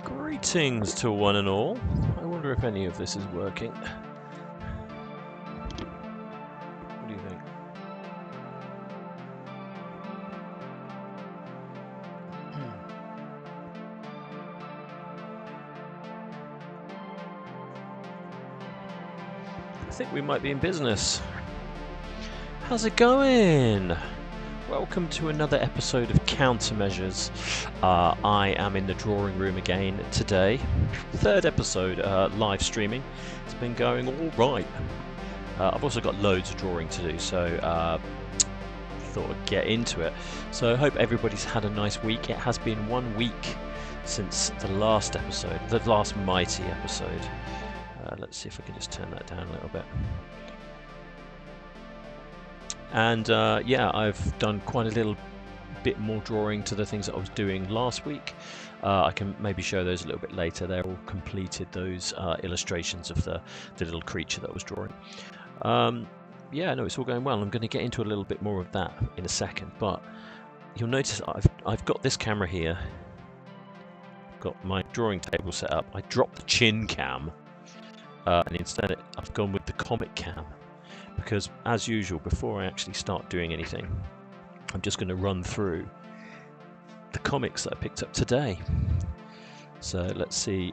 Greetings to one and all. I wonder if any of this is working. What do you think? I think we might be in business. How's it going? Welcome to another episode of Countermeasures. I am in the drawing room again today. Third episode, live streaming. It's been going all right. I've also got loads of drawing to do, so thought I'd get into it. So I hope everybody's had a nice week. It has been 1 week since the last episode, the last Mighty episode. Let's see if I can just turn that down a little bit. And yeah, I've done quite a little bit more drawing to the things that I was doing last week. I can maybe show those a little bit later. They're all completed, those illustrations of the little creature that I was drawing. Yeah, no, it's all going well. I'm going to get into a little bit more of that in a second, but you'll notice I've got this camera here. I've got my drawing table set up. I dropped the chin cam, and instead I've gone with the comic cam. Because, as usual, before I actually start doing anything, I'm just going to run through the comics that I picked up today. So let's see,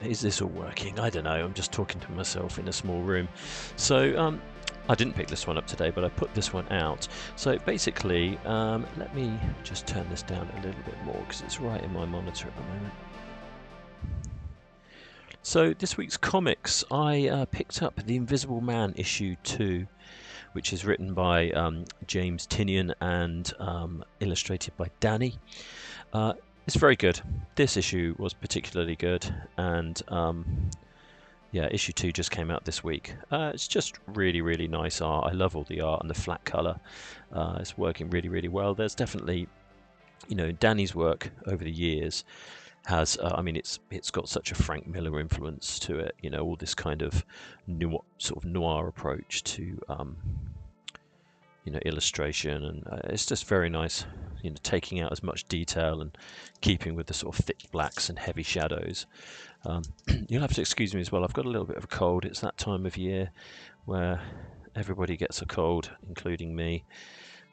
is this all working? I don't know, I'm just talking to myself in a small room. So I didn't pick this one up today, but I put this one out. So basically, let me just turn this down a little bit more because it's right in my monitor at the moment. So this week's comics, I picked up The Invisible Man issue 2, which is written by James Tynion and illustrated by Danny. It's very good. This issue was particularly good, and yeah, issue 2 just came out this week. It's just really, really nice art. I love all the art and the flat colour. It's working really, really well. There's definitely, you know, Danny's work over the years has, I mean, it's got such a Frank Miller influence to it, you know, all this kind of sort of noir approach to, you know, illustration, and it's just very nice, you know, taking out as much detail and keeping with the sort of thick blacks and heavy shadows. You'll have to excuse me as well, I've got a little bit of a cold. It's that time of year where everybody gets a cold, including me.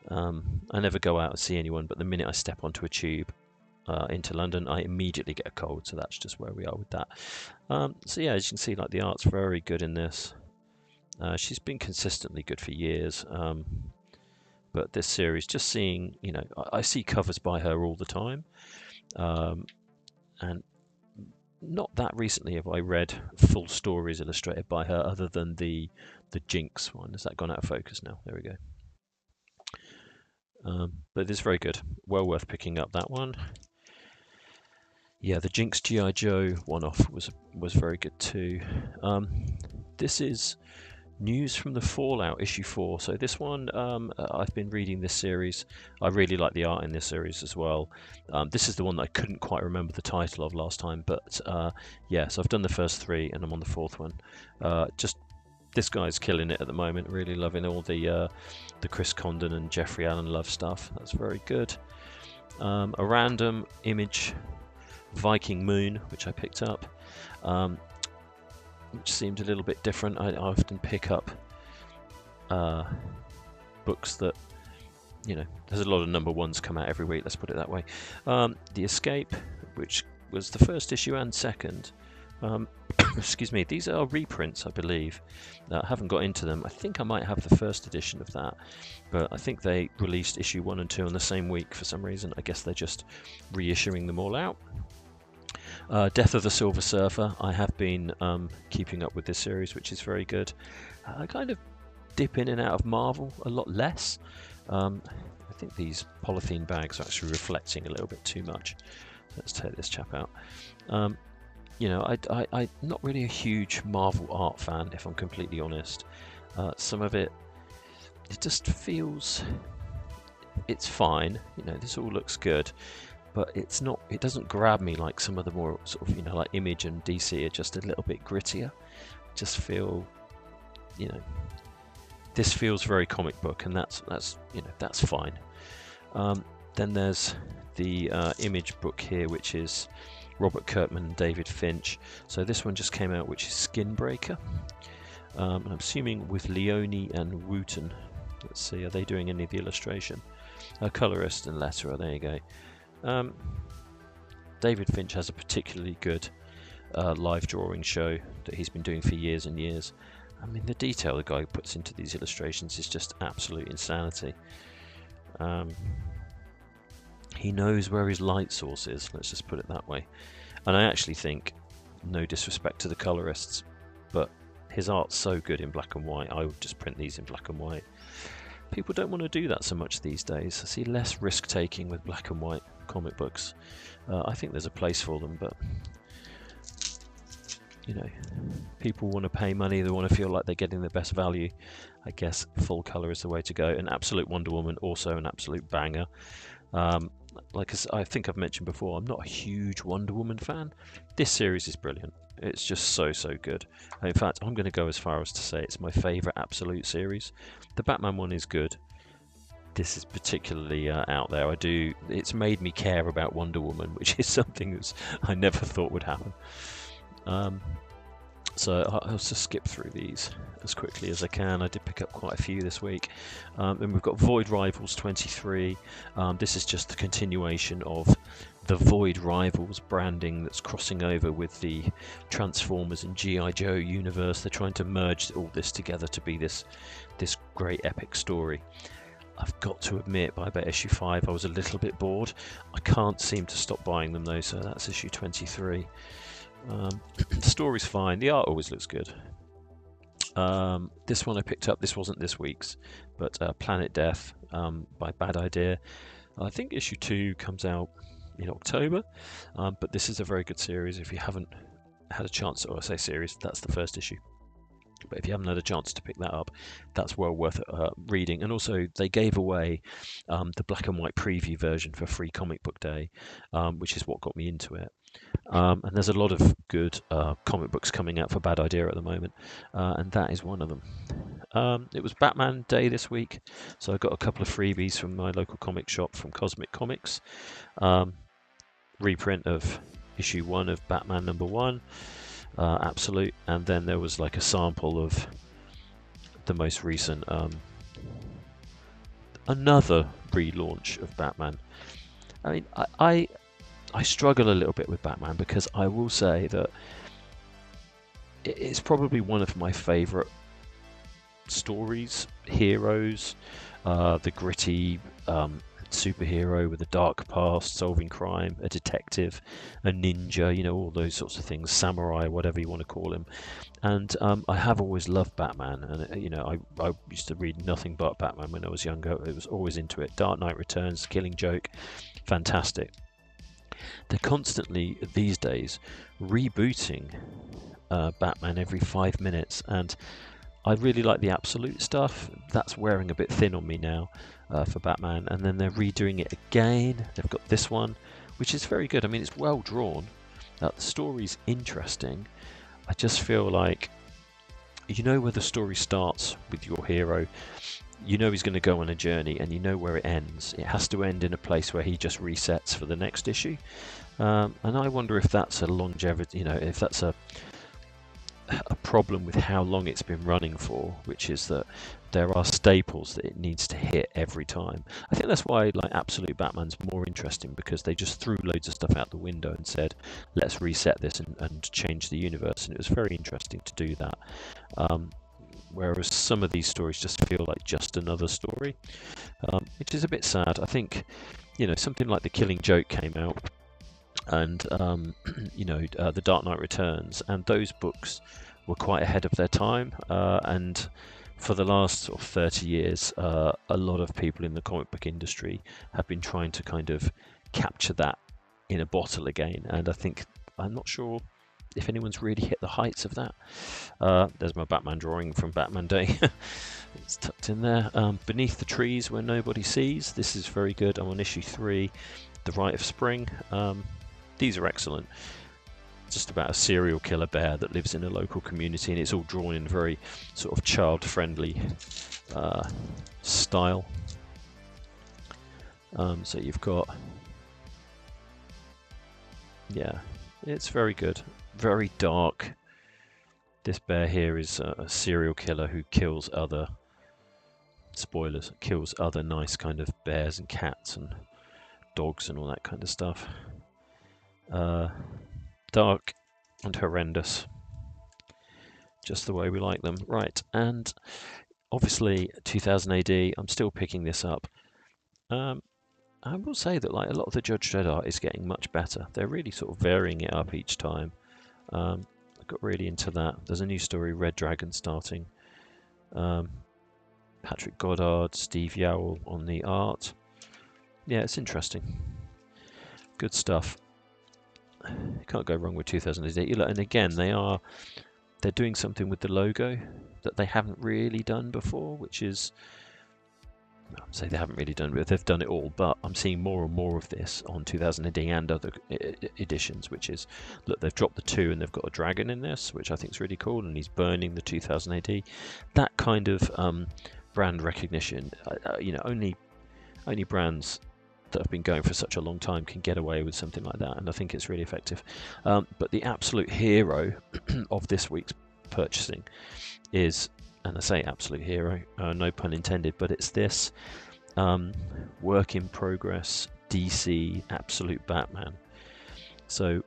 I never go out and see anyone, but the minute I step onto a tube into London, I immediately get a cold, so that's just where we are with that. So yeah, as you can see, like, the art's very good in this. She's been consistently good for years, but this series, just seeing, you know, I see covers by her all the time, and not that recently have I read full stories illustrated by her, other than the Jinx one. Has that gone out of focus now? There we go. But it's very good, well worth picking up that one. Yeah, the Jinx G.I. Joe one-off was very good too. This is News from the Fallout issue 4. So this one, I've been reading this series. I really like the art in this series as well. This is the one that I couldn't quite remember the title of last time, but yeah, so I've done the first 3 and I'm on the 4th one. Just this guy's killing it at the moment. Really loving all the Chris Condon and Jeffrey Allen Love stuff. That's very good. A random image, Viking Moon, which I picked up, which seemed a little bit different. I often pick up books that, you know, there's a lot of number 1s come out every week, let's put it that way. The Escape, which was the first issue and second. Excuse me, these are reprints, I believe. I haven't got into them. I think I might have the first edition of that, but I think they released issue 1 and 2 on the same week for some reason. I guess they're just reissuing them all out. Death of the Silver Surfer. I have been keeping up with this series, which is very good. I kind of dip in and out of Marvel a lot less. I think these polythene bags are actually reflecting a little bit too much. Let's take this chap out. You know, I'm not really a huge Marvel art fan, if I'm completely honest. Some of it just feels, it's fine. You know, this all looks good, but it's not. It doesn't grab me like some of the more sort of, you know, like Image and DC are just a little bit grittier. Just feel, you know, this feels very comic book, and that's you know, that's fine. Then there's the Image book here, which is Robert Kirkman and David Finch. So this one just came out, which is Skinbreaker. I'm assuming with Leone and Wooten. Let's see, are they doing any of the illustration? Colorist and letterer, there you go. David Finch has a particularly good live drawing show that he's been doing for years and years. I mean, the detail the guy puts into these illustrations is just absolute insanity. He knows where his light source is, let's just put it that way. And I actually think, no disrespect to the colorists, but his art's so good in black and white, I would just print these in black and white. People don't want to do that so much these days. I see less risk-taking with black and white comic books. I think there's a place for them, but you know, people want to pay money, they want to feel like they're getting the best value. I guess full colour is the way to go. And Absolute Wonder Woman, also an absolute banger. Like I think I've mentioned before, I'm not a huge Wonder Woman fan. This series is brilliant. It's just so good. In fact, I'm going to go as far as to say it's my favourite Absolute series. The Batman one is good. This is particularly out there. It's made me care about Wonder Woman, which is something that I never thought would happen. So I'll just skip through these as quickly as I can. I did pick up quite a few this week. And we've got Void Rivals 23. This is just the continuation of the Void Rivals branding that's crossing over with the Transformers and G.I. Joe universe. They're trying to merge all this together to be this great epic story. I've got to admit, by about issue 5, I was a little bit bored. I can't seem to stop buying them though, so that's issue 23. The story's fine. The art always looks good. This one I picked up. This wasn't this week's, but Planet Death by Bad Idea. I think issue 2 comes out in October, but this is a very good series. If you haven't had a chance, or I say series, that's the first issue. But if you haven't had a chance to pick that up, that's well worth reading. And also, they gave away the black and white preview version for Free Comic Book Day, which is what got me into it. And there's a lot of good comic books coming out for Bad Idea at the moment, and that is one of them. It was Batman Day this week, so I got a couple of freebies from my local comic shop from Cosmic Comics. Reprint of issue 1 of Batman #1. Absolute, and then there was like a sample of the most recent another relaunch of Batman. I mean, I struggle a little bit with Batman because I will say that it's probably one of my favourite stories, heroes, the gritty superhero with a dark past, solving crime, a detective, a ninja, you know, all those sorts of things, samurai, whatever you want to call him. And I have always loved Batman, and you know, I used to read nothing but Batman when I was younger. I was always into it. Dark Knight Returns, Killing Joke, fantastic. They're constantly these days rebooting Batman every 5 minutes, and I really like the Absolute stuff. That's wearing a bit thin on me now for Batman. And then they're redoing it again. They've got this one, which is very good. I mean, it's well drawn. The story's interesting. I just feel like, you know, where the story starts with your hero, you know he's going to go on a journey, and you know where it ends. It has to end in a place where he just resets for the next issue. And I wonder if that's a longevity, you know, if that's a problem with how long it's been running for, which is that there are staples that it needs to hit every time. I think that's why like Absolute Batman's more interesting, because they just threw loads of stuff out the window and said, let's reset this and change the universe, and it was very interesting to do that. Whereas some of these stories just feel like just another story, which is a bit sad. I think, you know, something like The Killing Joke came out, and you know, The Dark Knight Returns, and those books were quite ahead of their time, and for the last sort of 30 years a lot of people in the comic book industry have been trying to kind of capture that in a bottle again, and I think, I'm not sure if anyone's really hit the heights of that. There's my Batman drawing from Batman Day. It's tucked in there. Beneath the Trees Where Nobody Sees. This is very good. I'm on issue 3, The Rite of Spring. These are excellent. Just about a serial killer bear that lives in a local community, and it's all drawn in a very sort of child-friendly style. So you've got, yeah, It's very good, very dark. This bear here is a serial killer who kills other, spoilers, kills other nice kind of bears and cats and dogs and all that kind of stuff. Dark and horrendous, just the way we like them. Right, and obviously 2000 AD, I'm still picking this up. I will say that like a lot of the Judge Dredd art is getting much better. They're really sort of varying it up each time. I got really into that. There's a new story, Red Dragon, starting. Patrick Goddard, Steve Yowell on the art. Yeah, it's interesting. Good stuff. You can't go wrong with 2000 AD. And again, they're doing something with the logo that they haven't really done before, which is, I say they haven't really done it, they've done it all, but I'm seeing more and more of this on 2000 AD and other editions, which is, look, they've dropped the 2 and they've got a dragon in this, which I think is really cool, and he's burning the 2000 AD. That kind of brand recognition, only brands that have been going for such a long time can get away with something like that, and I think it's really effective. But the absolute hero of this week's purchasing is, and I say absolute hero, no pun intended, but it's this work in progress DC Absolute Batman. So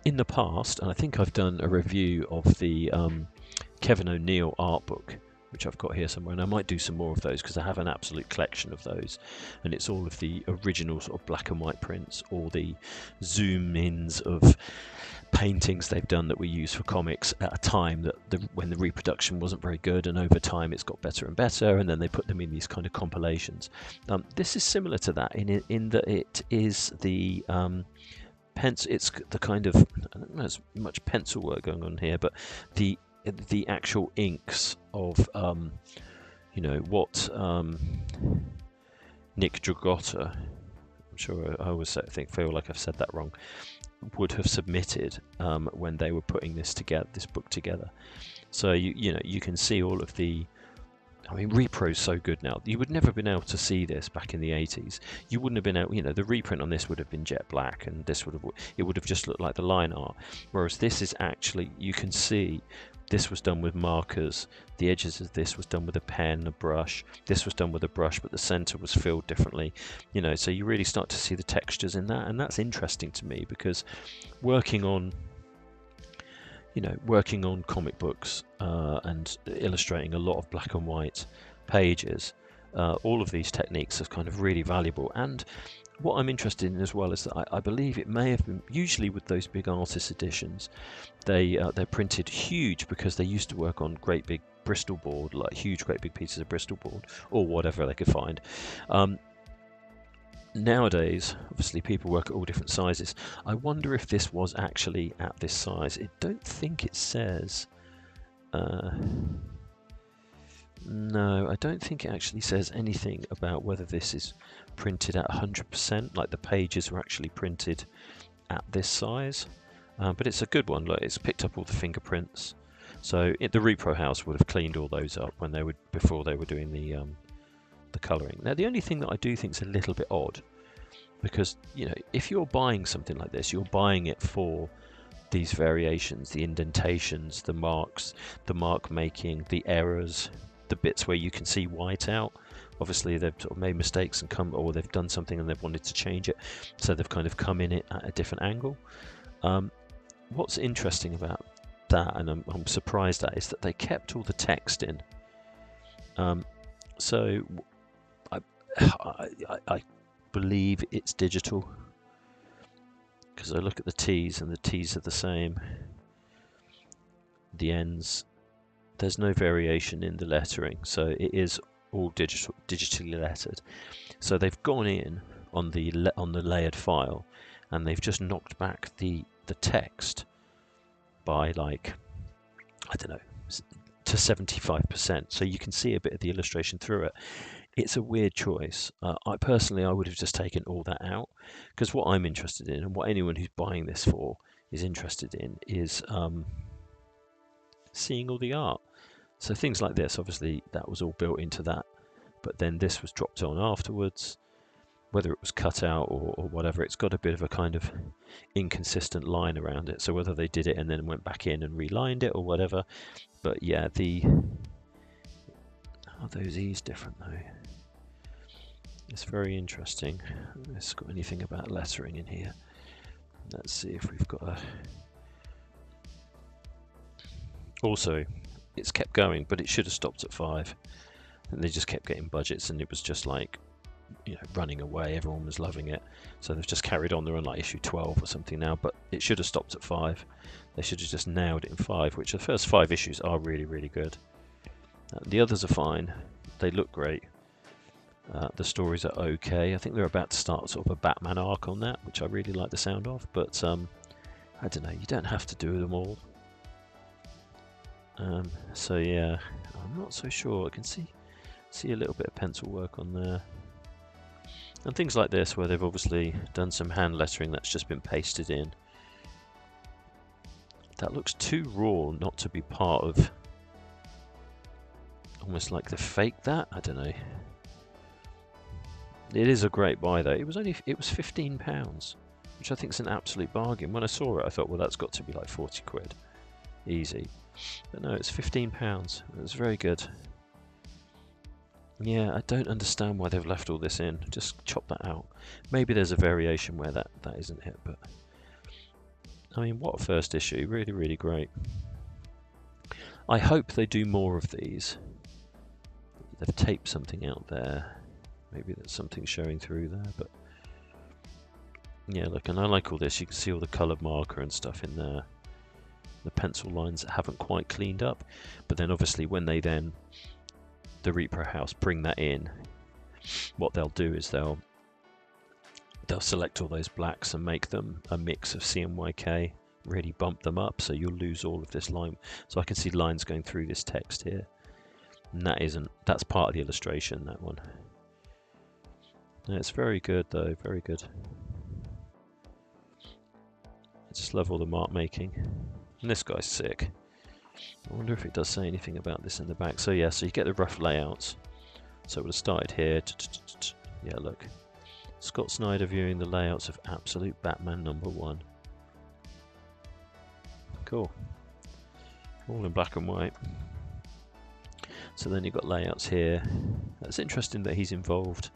in the past, and I think I've done a review of the Kevin O'Neill art book, which I've got here somewhere, and I might do some more of those because I have an absolute collection of those, and it's all of the original sort of black and white prints, or the zoom-ins of paintings they've done that we use for comics at a time that when the reproduction wasn't very good, and over time it's got better and better, and then they put them in these kind of compilations. This is similar to that in that it is the it's the kind of, I don't know, there's much pencil work going on here, but the actual inks of what Nick Dragotta, I'm sure I always feel like I've said that wrong, would have submitted when they were putting this book together. So you can see all of the, I mean, repro's so good now. You would never have been able to see this back in the 80s. You wouldn't have been able, the reprint on this would have been jet black, and it would have just looked like the line art. Whereas this is actually, you can see this was done with markers. The edges of this was done with a pen, a brush. This was done with a brush, but the center was filled differently. So you really start to see the textures in that, and that's interesting to me because working on comic books and illustrating a lot of black and white pages, all of these techniques are kind of really valuable. And what I'm interested in as well is that I believe it may have been, usually with those big artist editions, they're printed huge because they used to work on great big Bristol board, like great big pieces of Bristol board or whatever they could find. Nowadays, obviously, people work at all different sizes. I wonder if this was actually at this size. I don't think it says. No, I don't think it actually says anything about whether this is printed at 100%, like the pages were actually printed at this size. But it's a good one. Look, it's picked up all the fingerprints. So the repro house would have cleaned all those up before they were doing the colouring. Now, the only thing that I do think is a little bit odd, because if you're buying something like this, you're buying it for these variations, the indentations, the marks, the mark making, the errors, the bits where you can see white out. Obviously they've sort of made mistakes or they've done something and they've wanted to change it, so they've kind of come in it at a different angle. What's interesting about that, and I'm surprised at, is that they kept all the text in. So I believe it's digital, because I look at the T's and the T's are the same. The N's, there's no variation in the lettering, so it is all digitally lettered. So they've gone in on the layered file, and they've just knocked back the text by, like, I don't know, to 75%, so you can see a bit of the illustration through it. It's a weird choice. I personally would have just taken all that out, because what I'm interested in, and what anyone who's buying this for is interested in, is seeing all the art. So things like this, obviously that was all built into that, but then this was dropped on afterwards. whether it was cut out or whatever, it's got a bit of a kind of inconsistent line around it. So whether they did it and then went back in and relined it or whatever. But yeah, are those E's different though? It's very interesting. Has got anything about lettering in here? Let's see if we've got a... Also, it's kept going, but it should have stopped at 5. And they just kept getting budgets, and it was just like, you know, running away. Everyone was loving it. So they've just carried on. They're on like issue 12 or something now, but it should have stopped at 5. They should have just nailed it in 5, which the first 5 issues are really, really good. The others are fine. They look great. The stories are okay. I think they're about to start sort of a Batman arc on that, which I really like the sound of, but I don't know, you don't have to do them all. So yeah, I'm not so sure. I can see a little bit of pencil work on there. And things like this, where they've obviously done some hand lettering that's just been pasted in. That looks too raw not to be part of... Almost like they faked that? I don't know. It is a great buy though. It was £15, which I think is an absolute bargain. When I saw it, I thought, well, that's got to be like 40 quid, easy. But no, it's £15. It was very good. Yeah, I don't understand why they've left all this in. Just chop that out. Maybe there's a variation where that isn't it, but I mean, what a first issue! Really, really great. I hope they do more of these. They've taped something out there. Maybe there's something showing through there, but yeah, look, and I like all this. You can see all the coloured marker and stuff in there. The pencil lines that haven't quite cleaned up, but then obviously when they then, the Repro House, bring that in, what they'll do is they'll select all those blacks and make them a mix of CMYK, really bump them up, so you'll lose all of this line. So I can see lines going through this text here, and that's part of the illustration, that one. Yeah, it's very good though, very good. I just love all the mark making. And this guy's sick. I wonder if it does say anything about this in the back. So yeah, so you get the rough layouts. So it would have started here. Yeah, look. Scott Snyder viewing the layouts of Absolute Batman #1. Cool. All in black and white. So then you've got layouts here. That's interesting that he's involved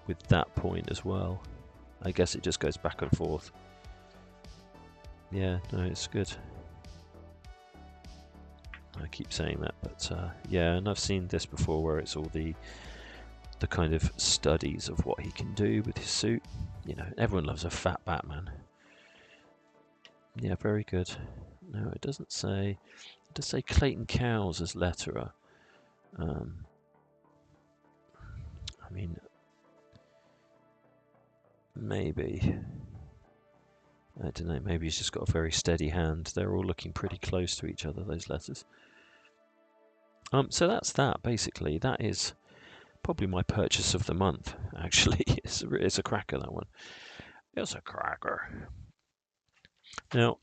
with that point as well. I guess it just goes back and forth. Yeah, no, it's good. I keep saying that, but yeah, and I've seen this before where it's all the kind of studies of what he can do with his suit. You know, everyone loves a fat Batman. Yeah, very good. No, it doesn't say. It does say Clayton Cowles as letterer. I mean, maybe. I don't know, maybe he's just got a very steady hand. They're all looking pretty close to each other, those letters. So that's that, basically. That is probably my purchase of the month, actually. It's a cracker, that one. It's a cracker. Now,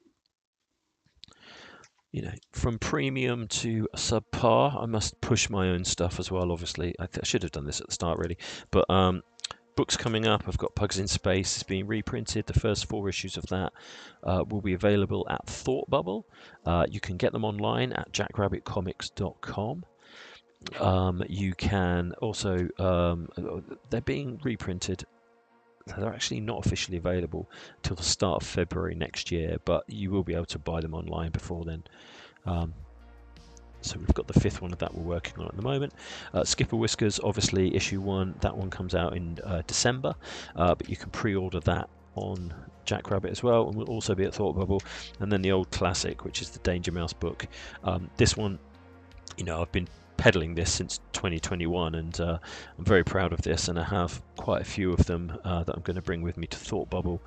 you know, from premium to subpar, I must push my own stuff as well, obviously. I should have done this at the start, really. But books coming up. I've got Pugs in Space. It's being reprinted. The first 4 issues of that will be available at Thought Bubble. You can get them online at jackrabbitcomics.com. You can also, they're being reprinted. They're actually not officially available till the start of February next year, but you will be able to buy them online before then. So we've got the 5th one of that we're working on at the moment. Skipper Whiskers, obviously issue 1, that one comes out in December, but you can pre-order that on Jackrabbit as well, and will also be at Thought Bubble. And then the old classic, which is the Danger Mouse book. This one, you know, I've been peddling this since 2021, and I'm very proud of this, and I have quite a few of them that I'm going to bring with me to Thought Bubble.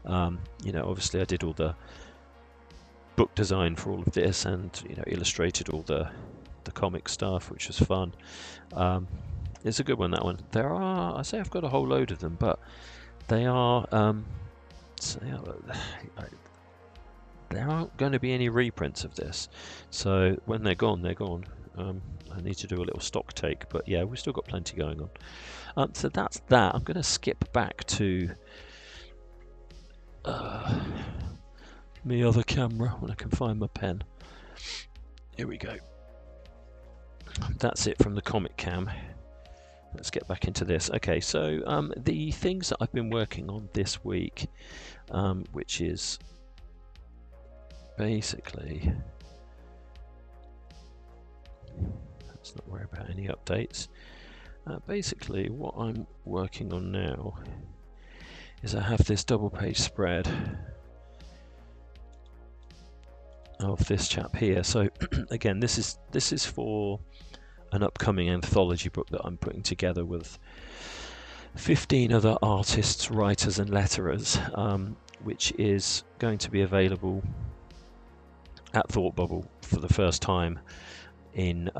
You know, obviously I did all the book design for all of this, and you know, illustrated all the comic stuff, which was fun. It's a good one, that one. There are, I say I've got a whole load of them, but they are there aren't going to be any reprints of this, so when they're gone, they're gone. I need to do a little stock take, but yeah, we've still got plenty going on. So that's that. I'm going to skip back to my other camera when I can find my pen. Here we go. That's it from the comic cam. Let's get back into this. Okay, so the things that I've been working on this week, which is basically, let's not worry about any updates. Basically, what I'm working on now is I have this double page spread of this chap here. So again, this is for an upcoming anthology book that I'm putting together with 15 other artists, writers and letterers, which is going to be available at Thought Bubble for the first time in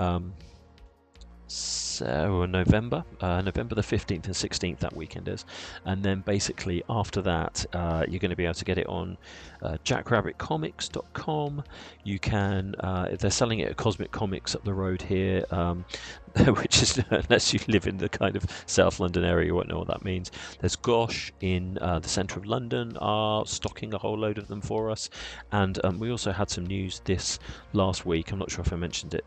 November the 15th and 16th, that weekend is. And then basically after that, you're going to be able to get it on jackrabbitcomics.com. You can, they're selling it at Cosmic Comics up the road here, which is, unless you live in the kind of South London area, you won't know what that means. There's Gosh in the centre of London are stocking a whole load of them for us. And we also had some news this last week. I'm not sure if I mentioned it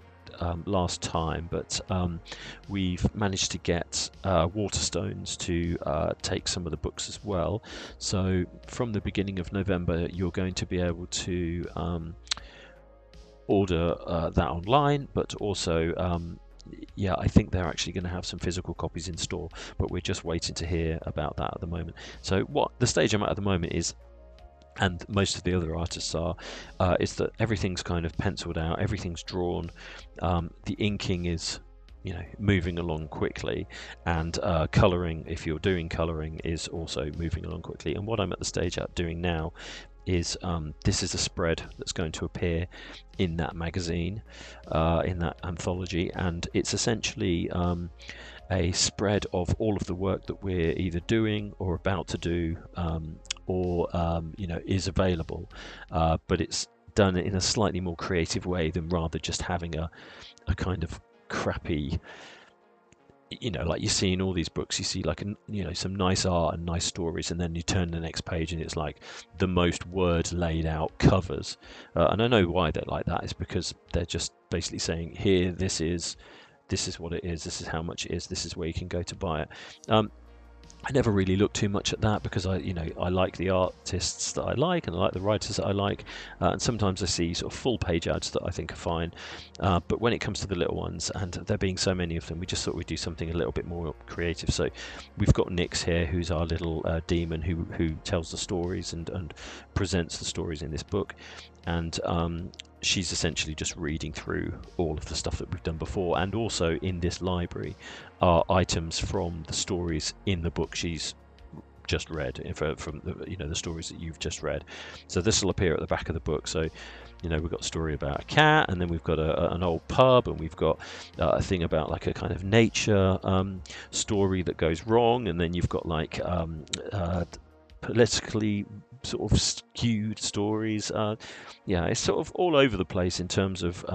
last time, but we've managed to get Waterstones to take some of the books as well. So from the beginning of November, you're going to be able to order that online, but also yeah, I think they're actually going to have some physical copies in store, but we're just waiting to hear about that at the moment. So what the stage I'm at the moment is, and most of the other artists are, is that everything's kind of penciled out, everything's drawn, the inking is, you know, moving along quickly, and colouring, if you're doing colouring, is also moving along quickly. And what I'm at the stage at doing now is this is a spread that's going to appear in that magazine, in that anthology, and it's essentially a spread of all of the work that we're either doing or about to do, or you know, is available, but it's done in a slightly more creative way than rather just having a kind of crappy, you know, like you see in all these books, you see like you know, some nice art and nice stories, and then you turn the next page and it's like the most words laid out covers, and I know why they're like that. It's because they're just basically saying, here, this is what it is, this is how much it is, this is where you can go to buy it. I never really look too much at that because I like the artists that I like, and I like the writers that I like, and sometimes I see sort of full page ads that I think are fine, but when it comes to the little ones, and there being so many of them, we just thought we'd do something a little bit more creative. So we've got Nix here, who's our little demon who tells the stories and presents the stories in this book, and she's essentially just reading through all of the stuff that we've done before, and also in this library are items from the stories in the book she's just read, from the, you know, the stories that you've just read. So this will appear at the back of the book. So, you know, we've got a story about a cat, and then we've got an old pub, and we've got a thing about like a kind of nature story that goes wrong, and then you've got like politically sort of skewed stories. Yeah, it's sort of all over the place in terms of,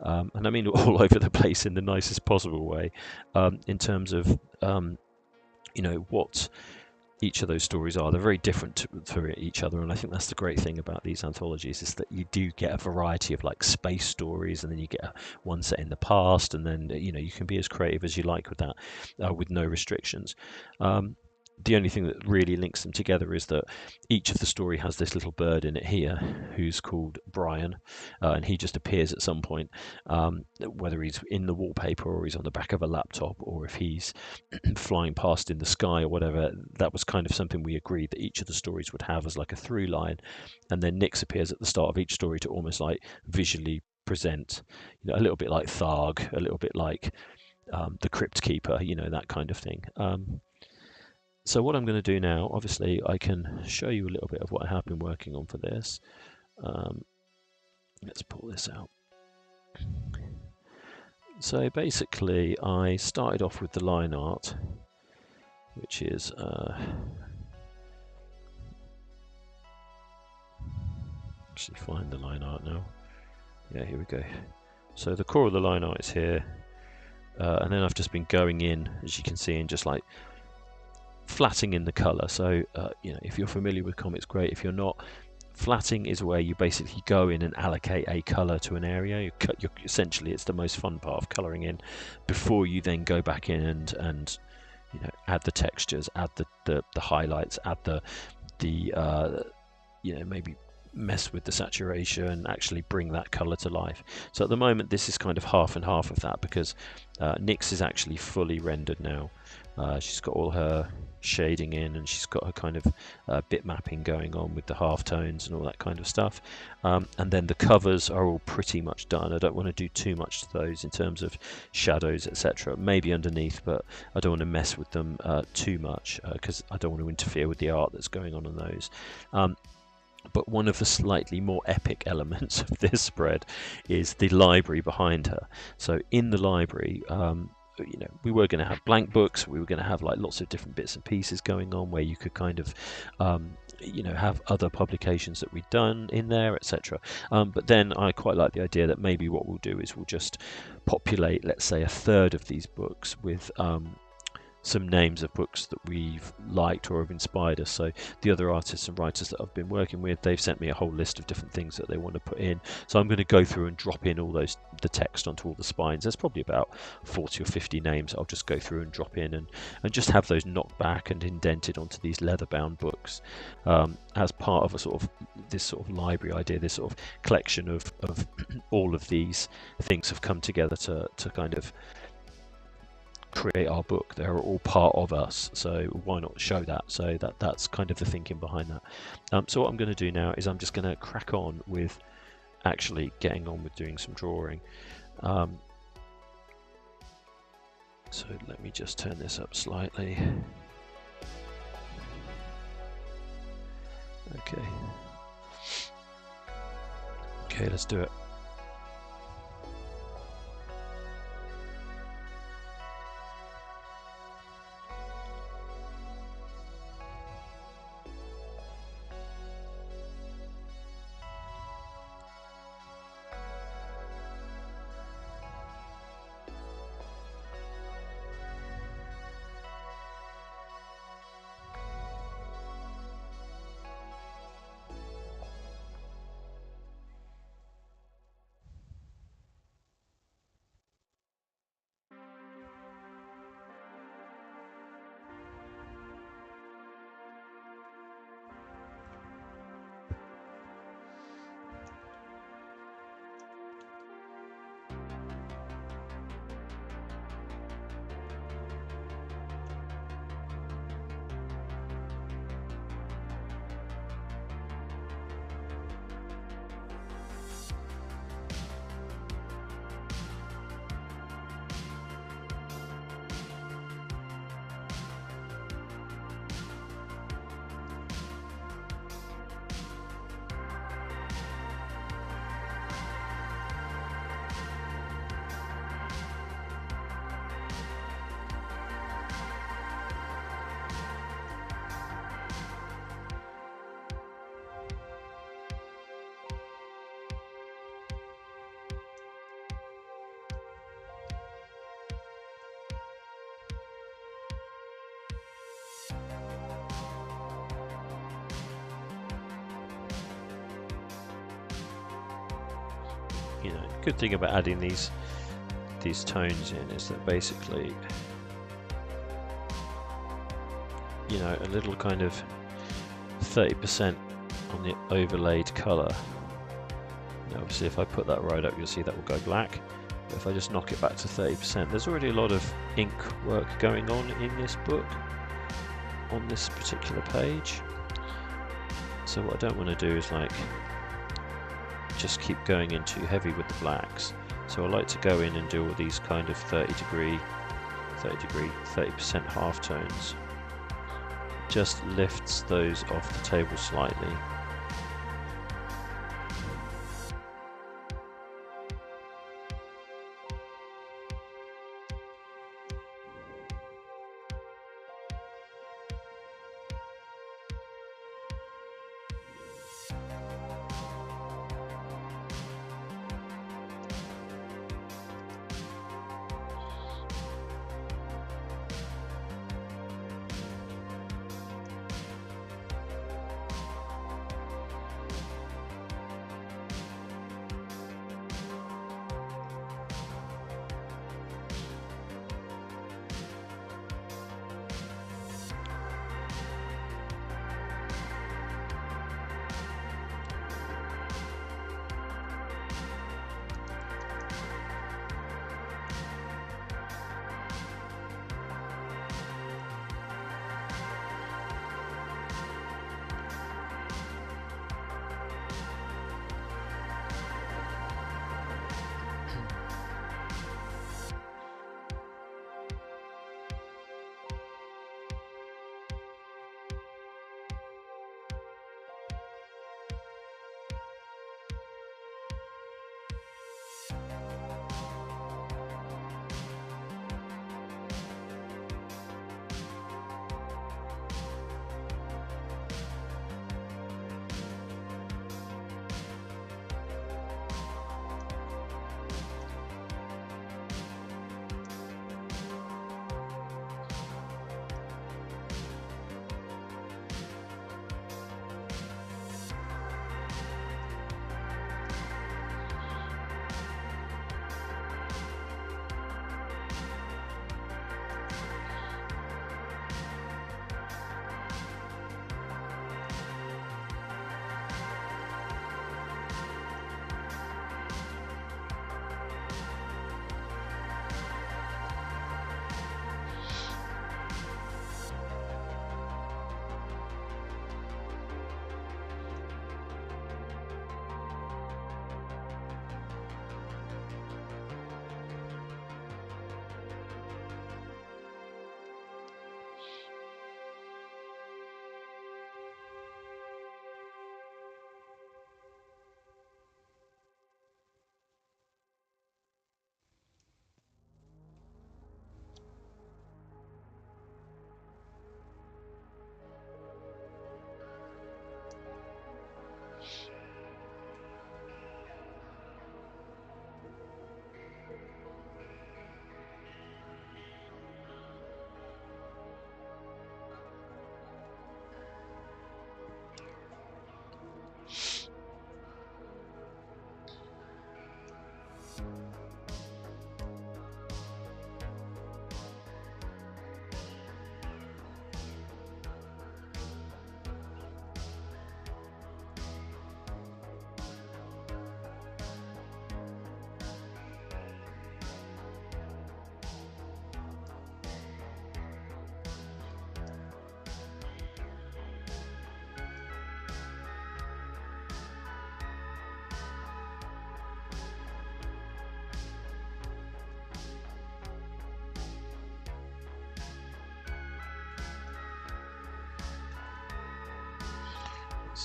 and I mean all over the place in the nicest possible way, in terms of, you know, what each of those stories are. They're very different to each other, and I think that's the great thing about these anthologies, is that you do get a variety of like space stories, and then you get one set in the past, and then, you know, you can be as creative as you like with that, with no restrictions. The only thing that really links them together is that each of the story has this little bird in it here who's called Brian, and he just appears at some point, whether he's in the wallpaper or he's on the back of a laptop, or if he's flying past in the sky or whatever. That was kind of something we agreed that each of the stories would have as like a through line, and then Nix appears at the start of each story to almost like visually present, you know, a little bit like Tharg, a little bit like the Crypt Keeper, you know, that kind of thing. So what I'm going to do now, obviously I can show you a little bit of what I have been working on for this. Let's pull this out. So basically I started off with the line art, which is actually find the line art now. Yeah, here we go. So the core of the line art is here, and then I've just been going in, as you can see, and just like flatting in the color. So you know, if you're familiar with comics, great. If you're not, flatting is where you basically go in and allocate a color to an area. Essentially, it's the most fun part of coloring in, before you then go back in and you know, add the textures, add the highlights, add the you know, maybe mess with the saturation, actually bring that color to life. So at the moment this is kind of half and half of that, because Nyx is actually fully rendered now. She's got all her shading in, and she's got her kind of bit mapping going on with the half tones and all that kind of stuff, and then the covers are all pretty much done. I don't want to do too much to those in terms of shadows, etc. Maybe underneath, but I don't want to mess with them too much, because I don't want to interfere with the art that's going on those. But one of the slightly more epic elements of this spread is the library behind her. So in the library, you know, we were going to have blank books. We were going to have like lots of different bits and pieces going on, where you could kind of, you know, have other publications that we'd done in there, etc. But then I quite like the idea that maybe what we'll do is we'll just populate, let's say, a third of these books with some names of books that we've liked or have inspired us. So the other artists and writers that I've been working with, they've sent me a whole list of different things that they want to put in. So I'm going to go through and drop in all those, the text onto all the spines. There's probably about 40 or 50 names I'll just go through and drop in, and just have those knocked back and indented onto these leather-bound books, as part of a sort of this sort of library idea, this sort of collection of all of these things have come together to kind of create our book. They're all part of us, so why not show that? So that's kind of the thinking behind that. So what I'm going to do now is I'm just going to crack on with actually getting on with doing some drawing. So let me just turn this up slightly. Okay, let's do it. You know, good thing about adding these tones in is that basically, you know, a little kind of 30% on the overlaid color. Now, obviously, if I put that right up, you'll see that will go black. But if I just knock it back to 30%, there's already a lot of ink work going on in this book, on this particular page. So what I don't want to do is like just keep going in too heavy with the blacks. So I like to go in and do all these kind of 30% half tones. Just lifts those off the table slightly.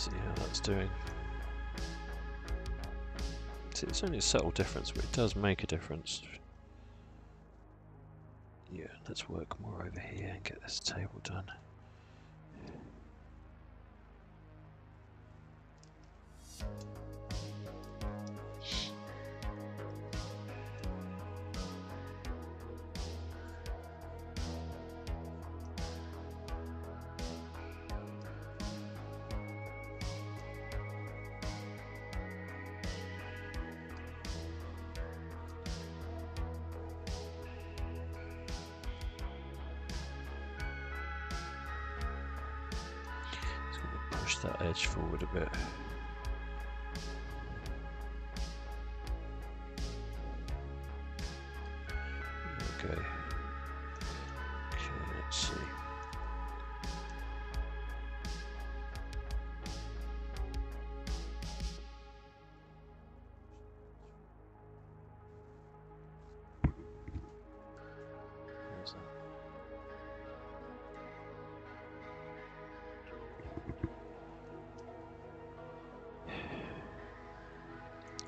See how that's doing. See, it's only a subtle difference, but it does make a difference. Yeah, let's work more over here and get this table done. Push that edge forward a bit. Okay. Okay, let's see. Where's that?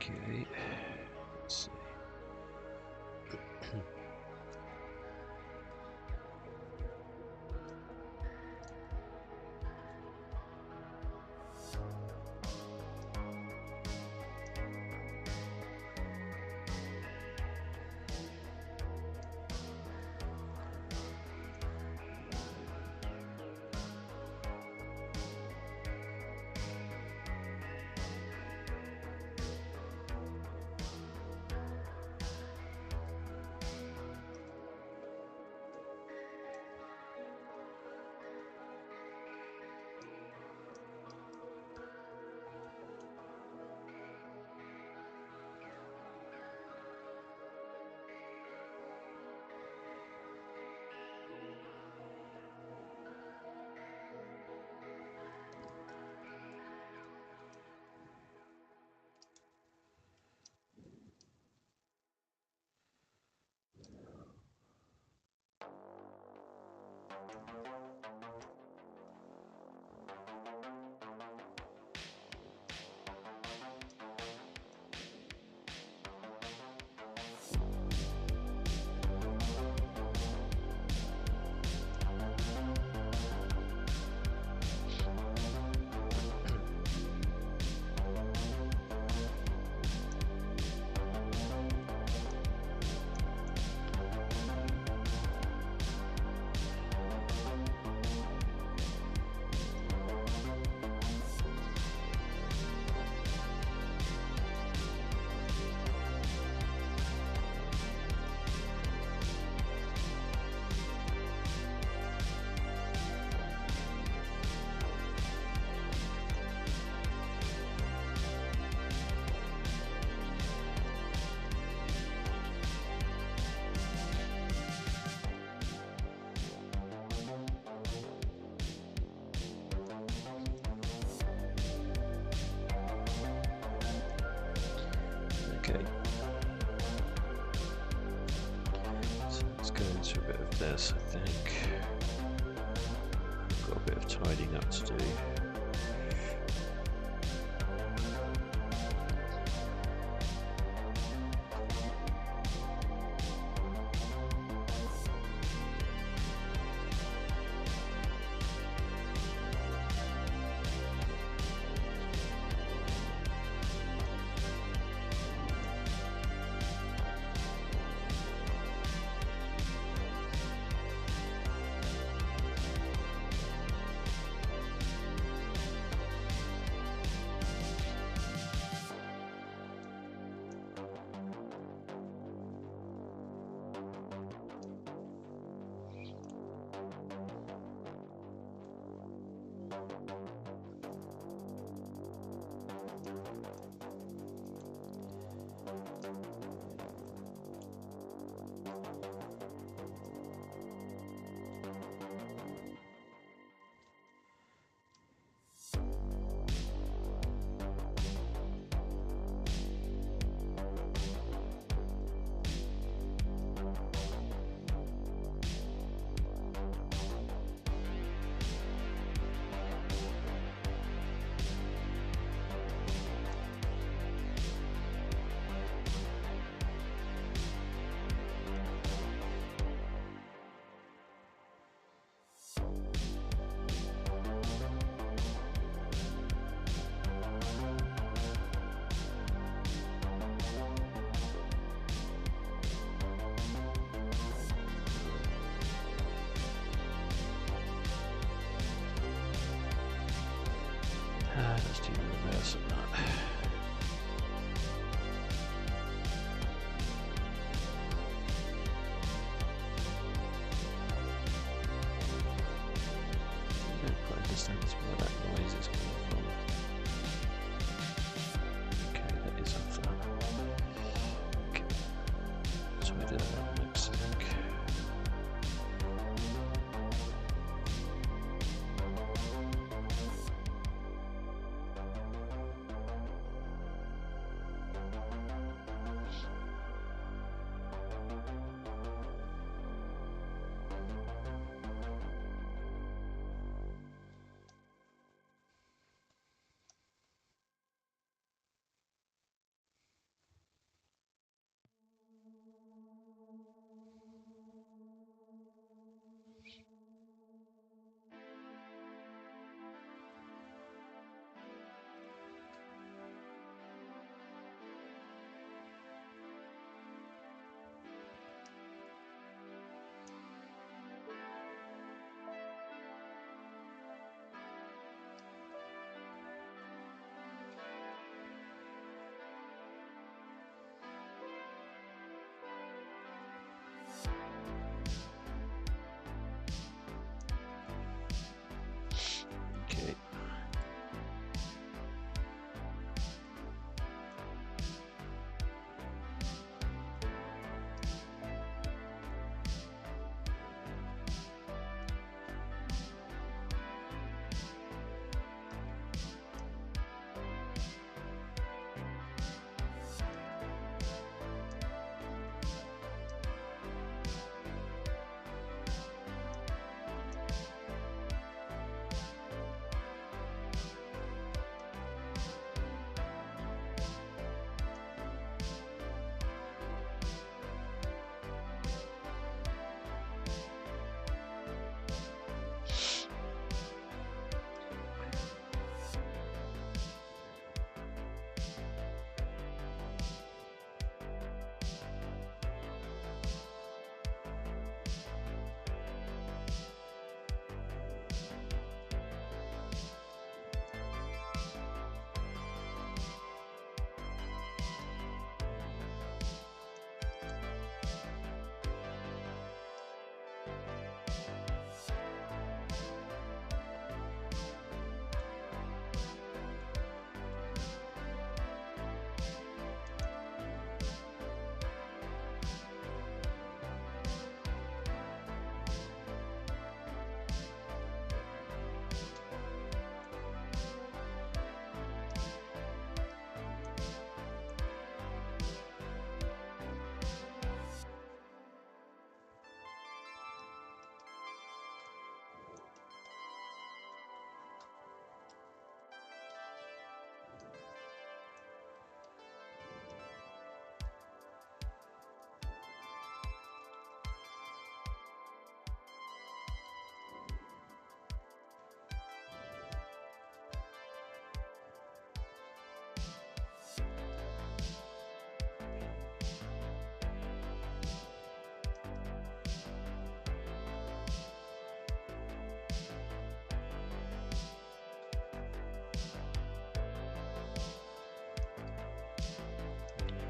Okay, let's see. Okay. So let's go into a bit of this, I think. I've got a bit of tidying up to do. let's do the reverse of that. I don't quite understand where that noise is coming from. Okay, that is off that. Okay, so we do that next sync.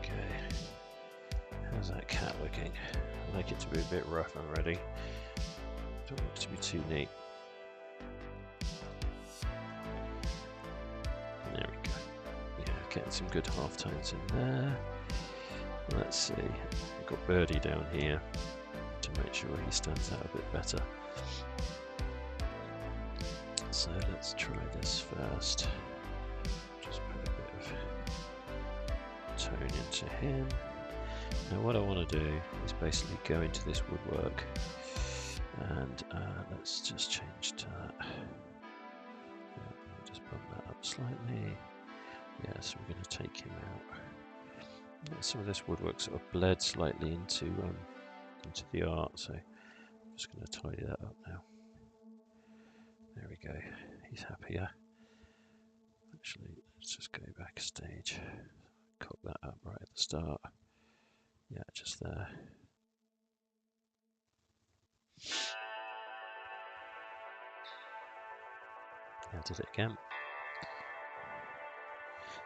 Okay. How's that cat looking? I like it to be a bit rough and ready. Don't want it to be too neat. There we go. Yeah, getting some good half tones in there. Let's see. We've got Birdie down here to make sure he stands out a bit better. So let's try this first. Just put a bit of tone into him. Now what I want to do is basically go into this woodwork and let's just change to that. Yeah, I'll just bump that up slightly. Yeah, so we're going to take him out. Yeah, some of this woodwork sort of bled slightly into the art, so I'm just going to tidy that up now. There we go. He's happier. Actually, let's just go back a stage. Cock that up right at the start. Yeah, just there. Yeah, did it again.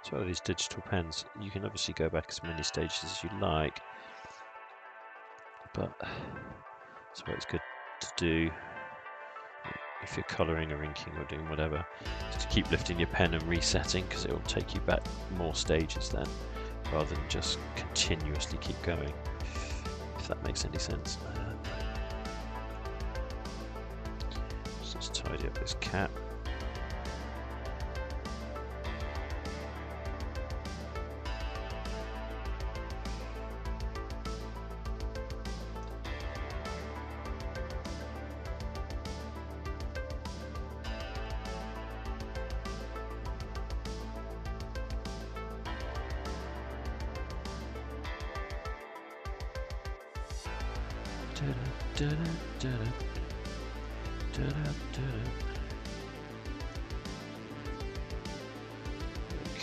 So all these digital pens, you can obviously go back as many stages as you like, but it's always good to do if you're colouring or inking or doing whatever, just to keep lifting your pen and resetting, because it will take you back more stages then, rather than just continuously keep going, if that makes any sense. Let's just tidy up this cap.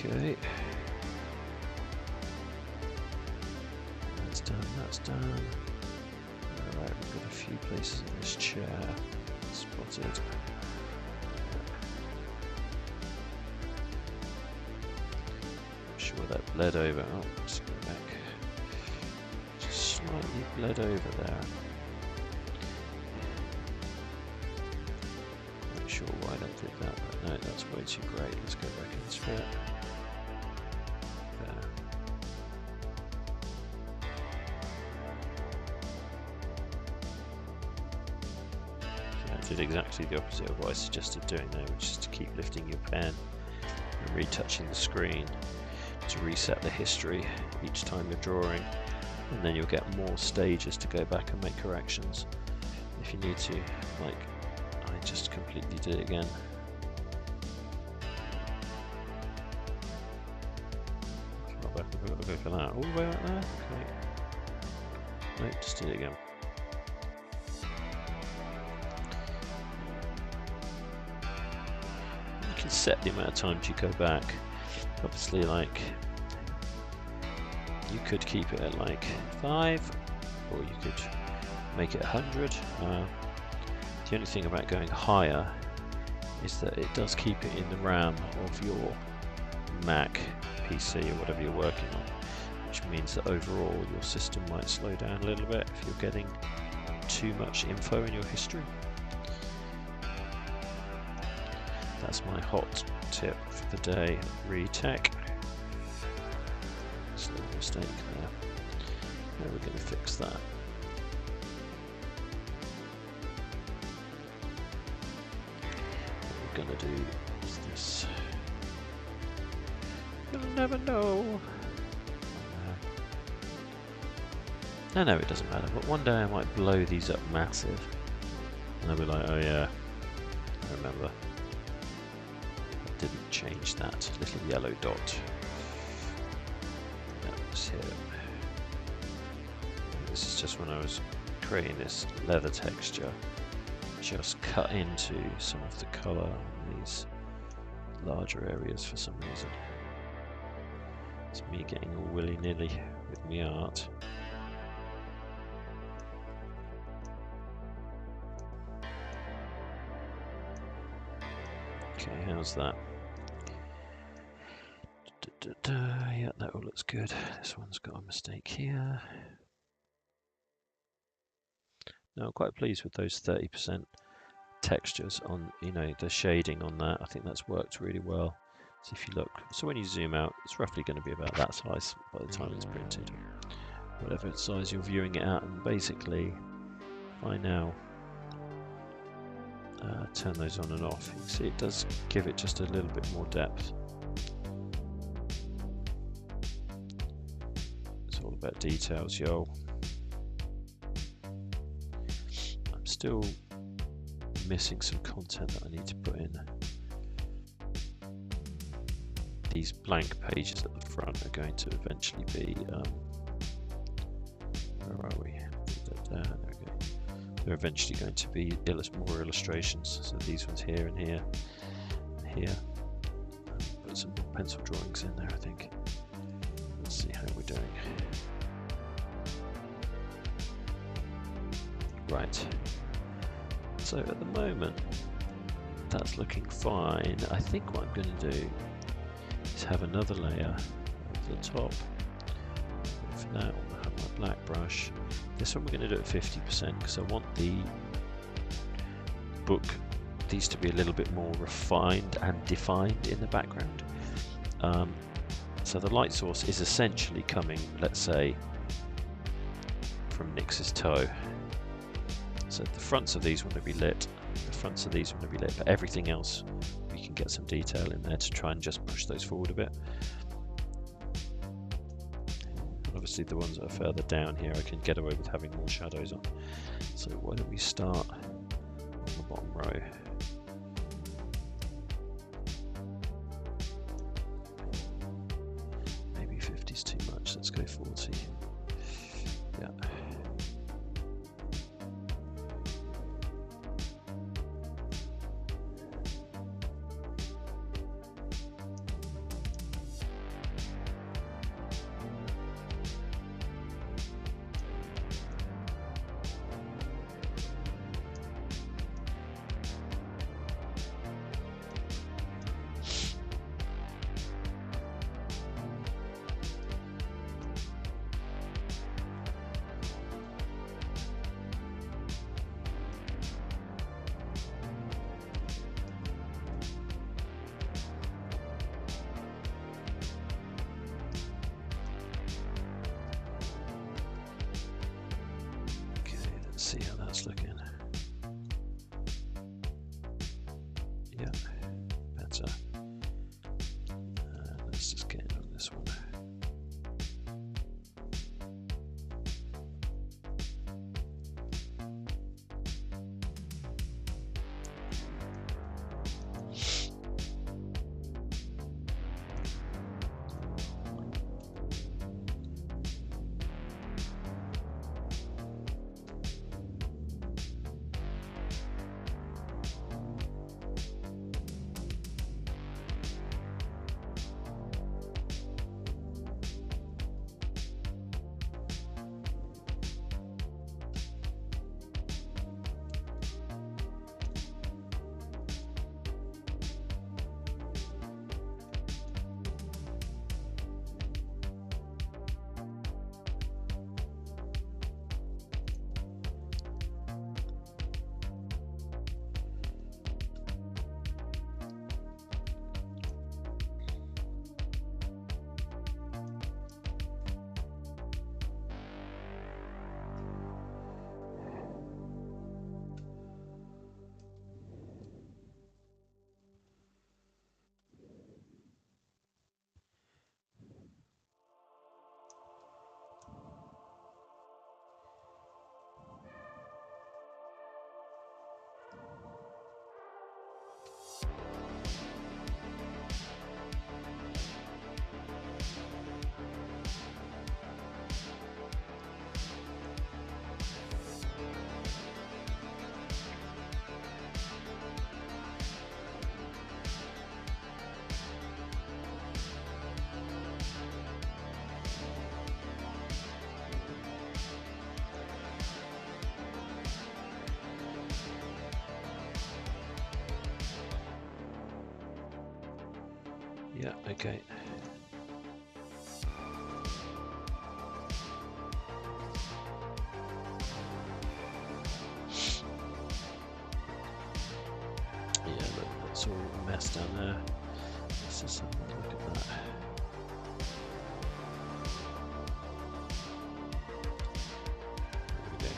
Okay, that's done, that's done. Alright, we've got a few places in this chair spotted. I'm sure that bled over. Oh, let's go back. Just slightly bled over there. Not sure why that did that, but no, that's way too great. Let's go back and sphere it. There. So I did exactly the opposite of what I suggested doing there, which is to keep lifting your pen and retouching the screen to reset the history each time you're drawing, and then you'll get more stages to go back and make corrections if you need to, like I just completely did it again. Not back, I've got to go for that. All the way out there? Okay. Nope, just did it again. You can set the amount of times you go back. Obviously, like, you could keep it at like 5, or you could make it 100. The only thing about going higher is that it does keep it in the RAM of your Mac, PC, or whatever you're working on, which means that overall your system might slow down a little bit if you're getting too much info in your history. That's my hot tip for the day. Retech. It's a little mistake there. Now we're going to fix that. What we're going to do is this. You'll never know. No, it doesn't matter. But one day I might blow these up massive, and I'll be like, oh yeah, I remember. Didn't change that little yellow dot. That was here. This is just when I was creating this leather texture, just cut into some of the colour in these larger areas for some reason. It's me getting all willy-nilly with my art. Okay, how's that? Yeah, that all looks good. This one's got a mistake here. Now, I'm quite pleased with those 30% textures on, you know, the shading on that. I think that's worked really well. So if you look, so when you zoom out, it's roughly going to be about that size by the time it's printed, whatever size you're viewing it at. And basically, if I now turn those on and off, you can see it does give it just a little bit more depth. It's all about details, yo. I'm still missing some content that I need to put in. These blank pages at the front are going to eventually be, where are we? There we go. They're eventually going to be more illustrations. So these ones here and here and here. Put some more pencil drawings in there, I think. Let's see how we're doing. Right. So at the moment, that's looking fine. I think what I'm going to do is have another layer over the top. For that, I'll have my black brush. This one we're going to do at 50% because I want these to be a little bit more refined and defined in the background. So the light source is essentially coming, let's say, from Nyx's toe. So the fronts of these want to be lit, the fronts of these want to be lit, but everything else we can get some detail in there to try and just push those forward a bit. And obviously the ones that are further down here I can get away with having more shadows on. So why don't we start on the bottom row. Maybe 50 is too much, let's go 40. Yeah. See how that's looking. Yeah, better. Let's just get in on this one. Yeah, okay. Yeah, look, that's all a mess down there. Let's just have a look at that. There we go.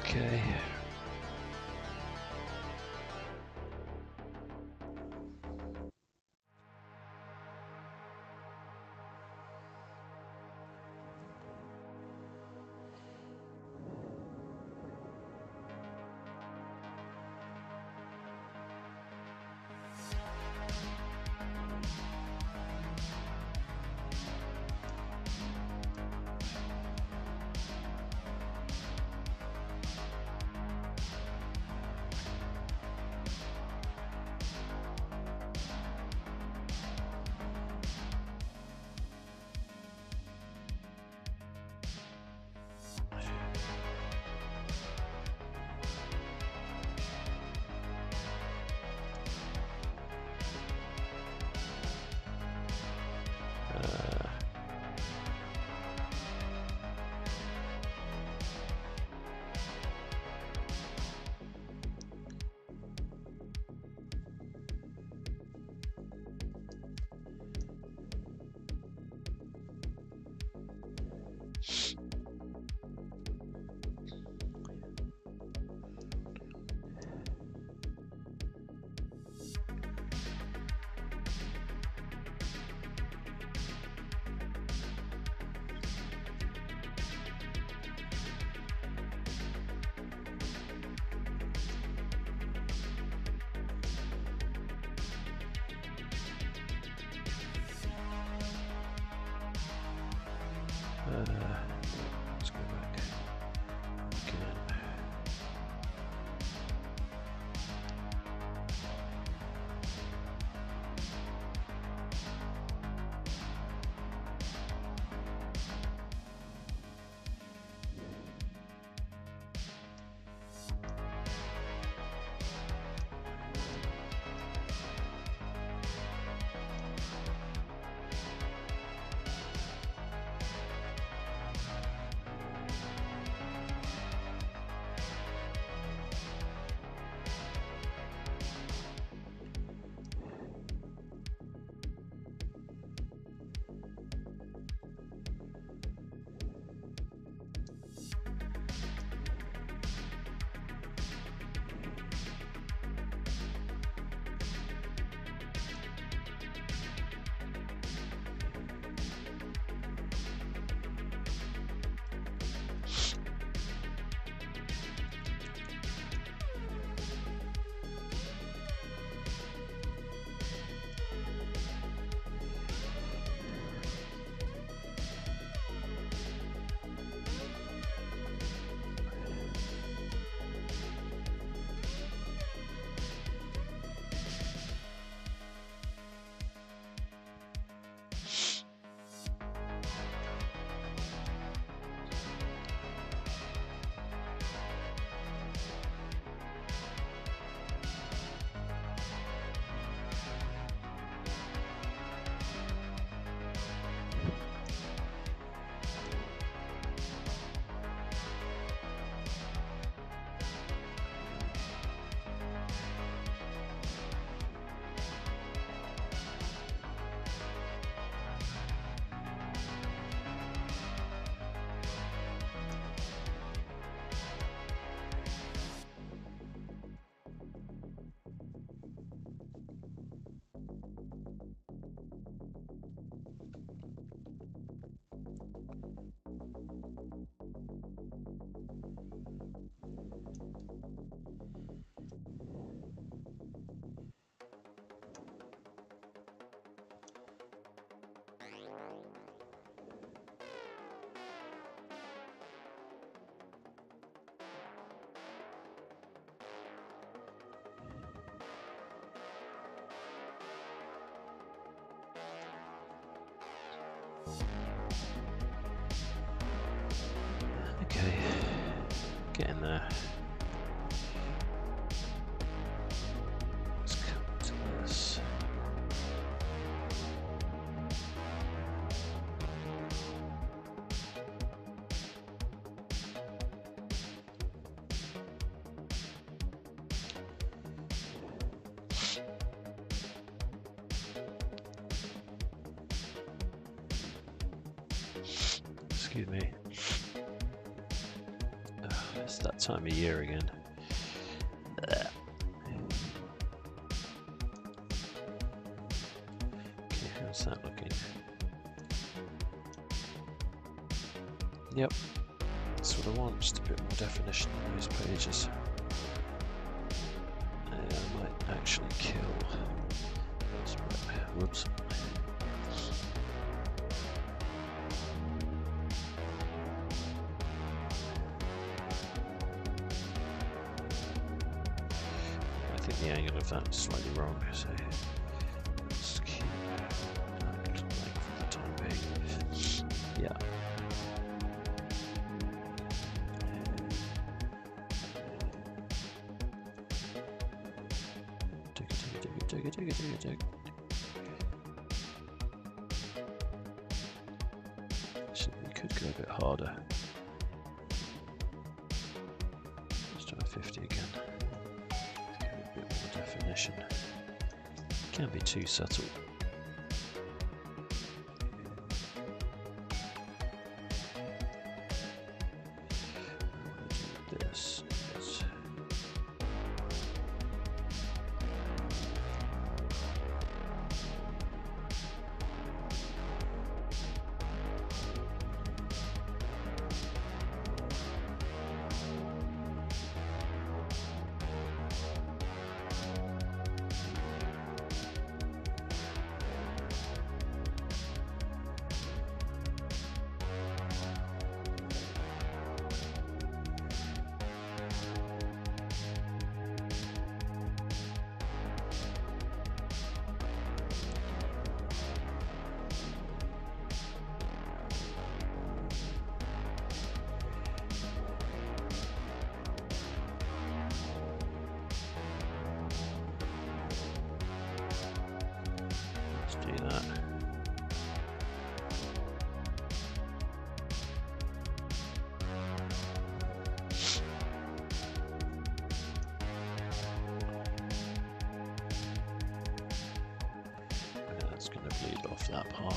Okay. Let's go back again. Okay, getting there. Let's come to this. Excuse me. It's that time of year again. Okay, how's that looking? Yep, that's what I want, just a bit more definition on those pages. I might actually kill. Whoops. I think the angle of that is slightly wrong, so let's keep that like for the time being. Yeah. Dig. So we could go a bit harder. Let's try 50 again. Let's give it a bit more definition. Can't be too subtle. This. That's going to bleed off that part.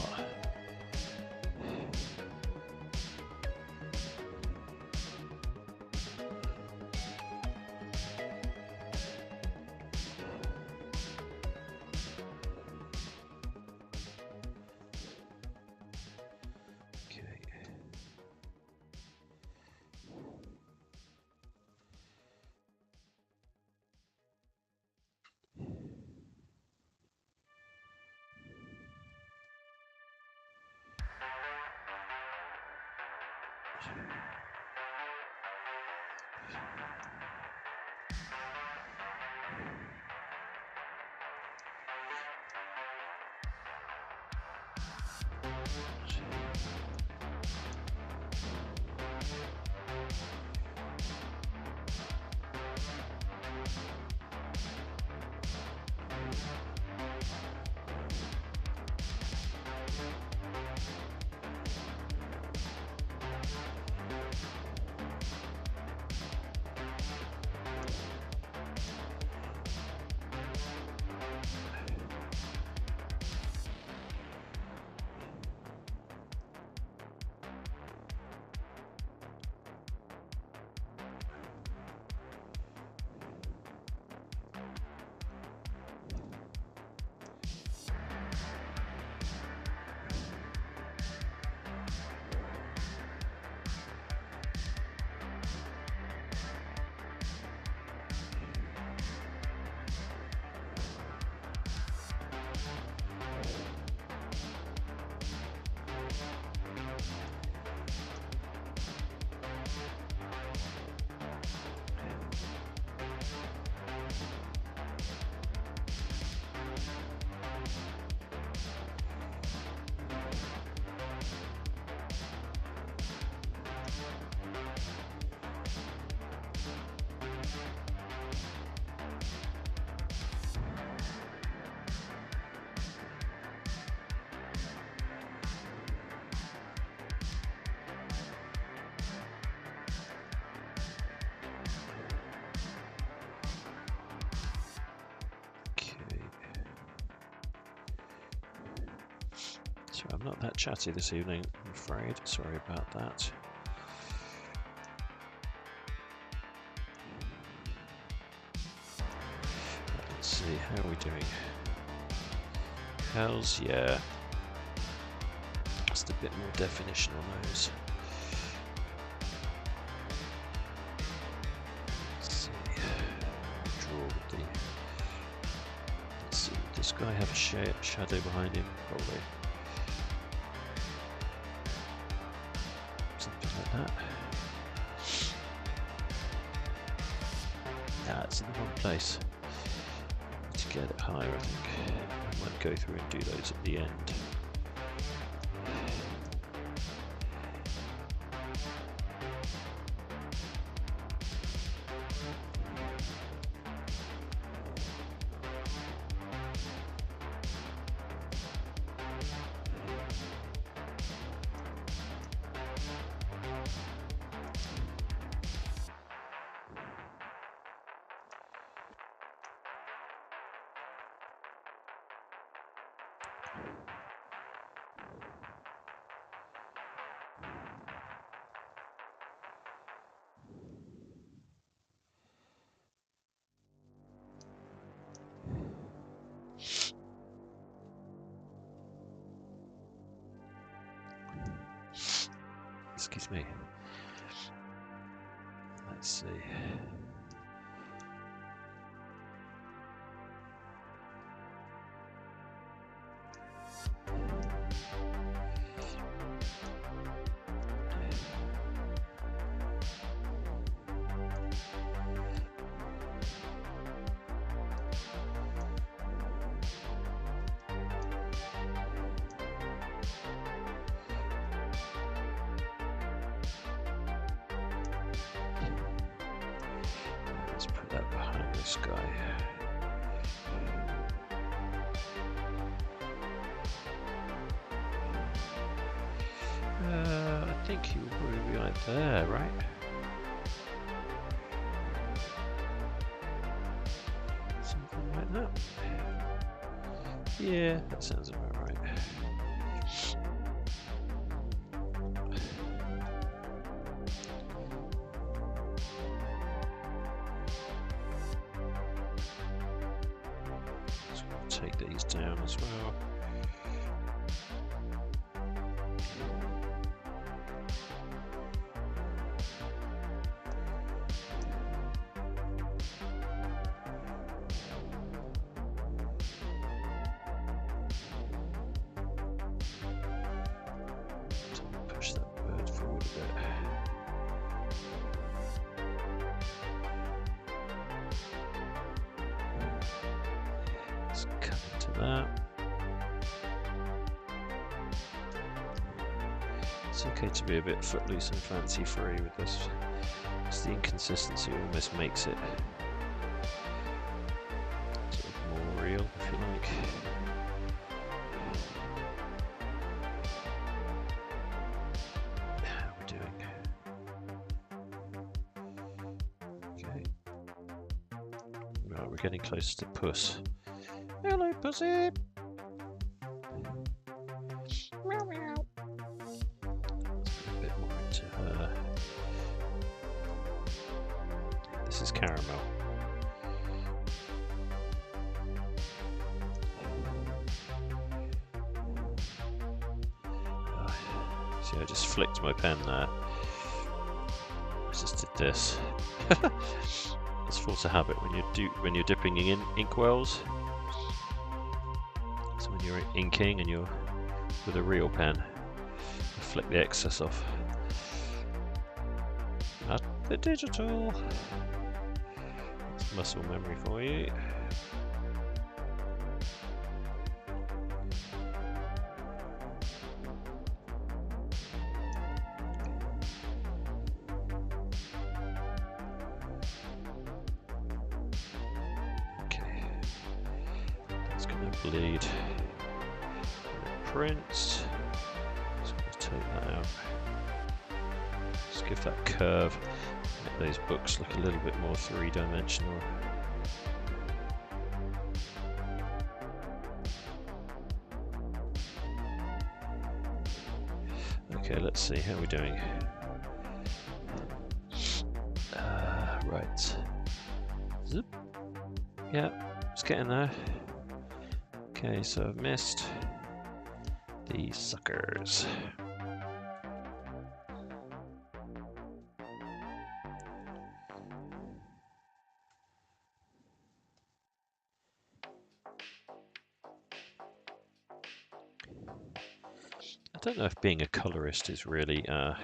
So I'm not that chatty this evening, I'm afraid. Sorry about that. see, how are we doing? Hells yeah. Just a bit more definition on those. Let's see. Draw with the. Let's see, does this guy have a shadow behind him? Probably. Something like that. Nah, it's in the wrong place. To get it higher, I think. I might go through and do those at the end. Excuse me. Let's see. Let's put that behind this guy. I think he will probably be like there, right? Something like that. Yeah, that sounds about right. Take these down as well. Push that bird forward a bit. Let's cut into that. It's okay to be a bit footloose and fancy free with this. It's the inconsistency almost makes it sort of more real, if you like. How are we doing? Okay. Right, we're getting closer to Puss. Hello, Pussy! Meow meow. Let's put a bit more into her. This is Caramel. See, I just flicked my pen there. I just did this. It's force of habit when you're dipping in inkwells. So when you're inking and you're with a real pen, you flick the excess off. Not the digital. That's muscle memory for you. Bleed. Prints. Just going to take that out. Just give that curve. Make those books look a little bit more three-dimensional. Okay, let's see how we're doing. Right. Zip. Yeah. It's getting there. Okay, so I've missed the suckers. I don't know if being a colorist is really how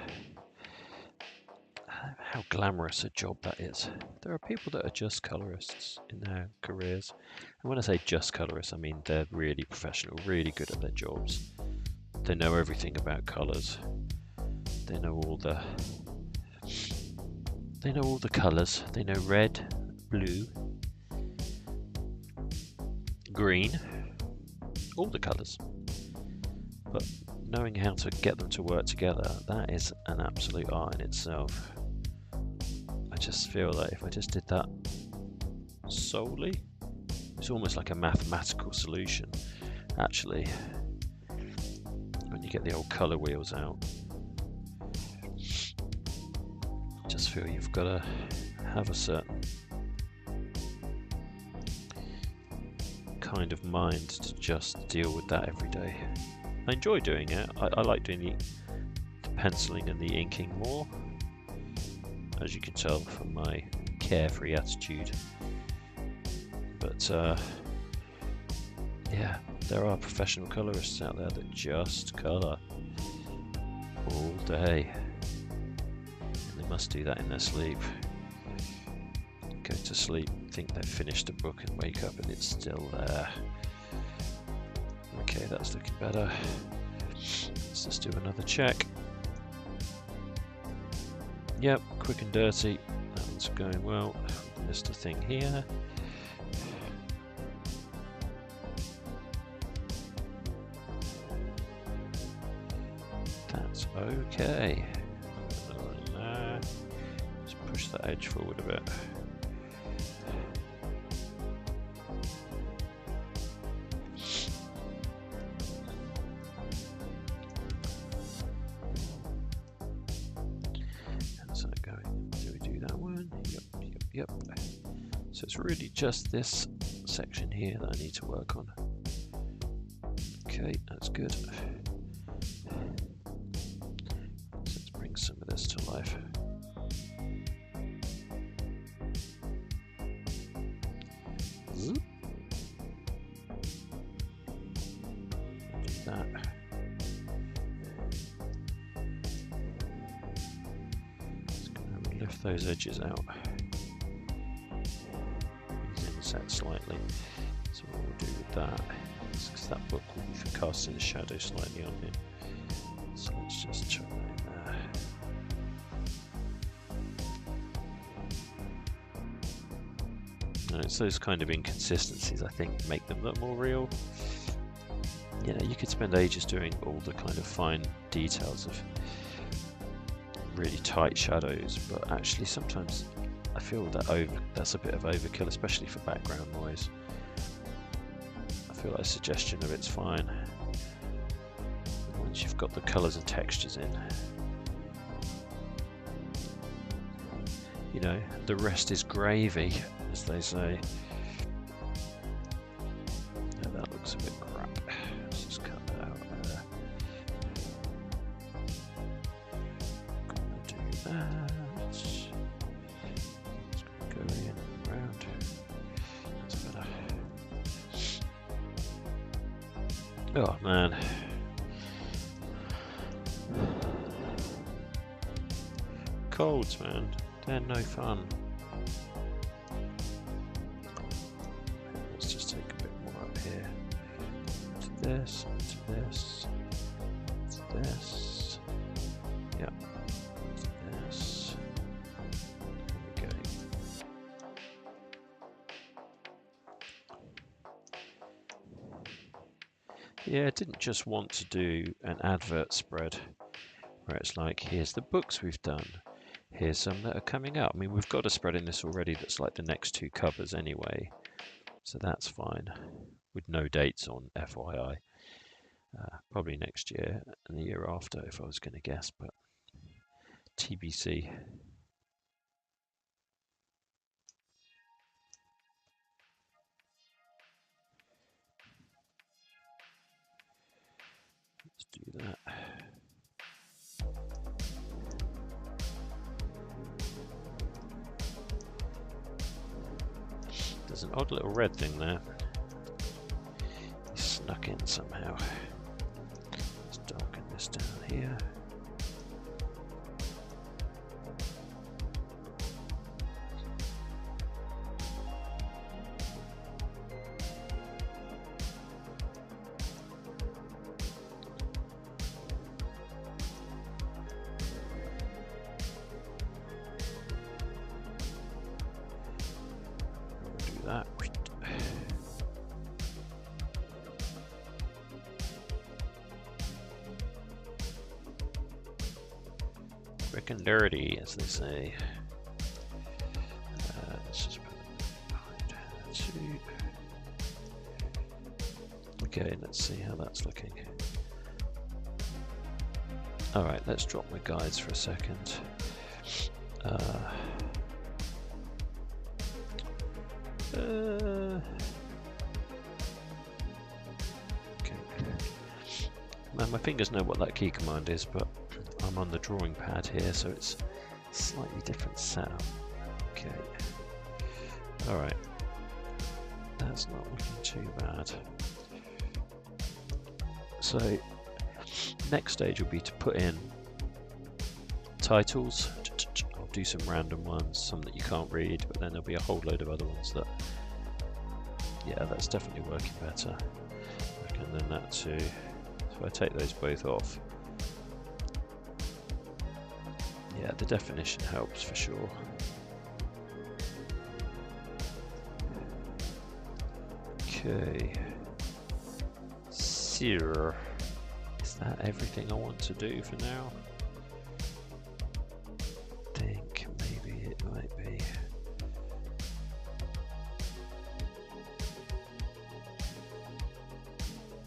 glamorous a job that is. There are people that are just colorists in their careers. And when I say just colorists, I mean they're really professional, really good at their jobs. They know everything about colours. They know all the colours. They know red, blue, green, all the colours. But knowing how to get them to work together, that is an absolute art in itself. I just feel like if I just did that solely, it's almost like a mathematical solution, actually, when you get the old colour wheels out. I just feel you've got to have a certain kind of mind to just deal with that every day. I enjoy doing it. I like doing the penciling and the inking more, as you can tell from my carefree attitude. But yeah, there are professional colorists out there that just colour all day. And they must do that in their sleep. Go to sleep, think they've finished a book, and wake up and it's still there. Okay, that's looking better. Let's just do another check. Yep, quick and dirty. That one's going well. Missed a thing here. That's okay. Just push that edge forward a bit. Yep. So it's really just this section here that I need to work on. Okay, that's good. So let's bring some of this to life. Zoop. Do that. Just gonna lift those edges out. Set slightly. So what we'll do with that is because that book will be casting the shadow slightly on him. So let's just chuck that in there. And it's those kind of inconsistencies I think make them look more real. You know, you could spend ages doing all the kind of fine details of really tight shadows, but actually sometimes I feel that that's a bit of overkill, especially for background noise. I feel like a suggestion of it's fine. Once you've got the colours and textures in, you know, the rest is gravy, as they say. Yeah, that looks a bit crap. Let's just cut that out there. Gonna do that. Oh man. Colds, man. They're no fun. Let's just take a bit more up here. To this, to this, to this. Yep. To this. There we go. Yeah, I didn't just want to do an advert spread where it's like, here's the books we've done, here's some that are coming out. I mean, we've got a spread in this already that's like the next two covers anyway, so that's fine, with no dates on, FYI. Probably next year and the year after if I was going to guess, but TBC. do that. There's an odd little red thing there. He snuck in somehow. Let's darken this down here. That. Quick and dirty, as they say. Let's just put it behind her too. Okay, let's see how that's looking. Alright, let's drop my guides for a second. Okay. Man, my fingers know what that key command is, but I'm on the drawing pad here, so it's a slightly different setup. Okay. Alright. That's not looking too bad. So, next stage will be to put in titles. I'll do some random ones, some that you can't read, but then there'll be a whole load of other ones that, yeah, that's definitely working better. And then that too. So I take those both off. Yeah, the definition helps for sure. Okay. So, is that everything I want to do for now? I think maybe it might be.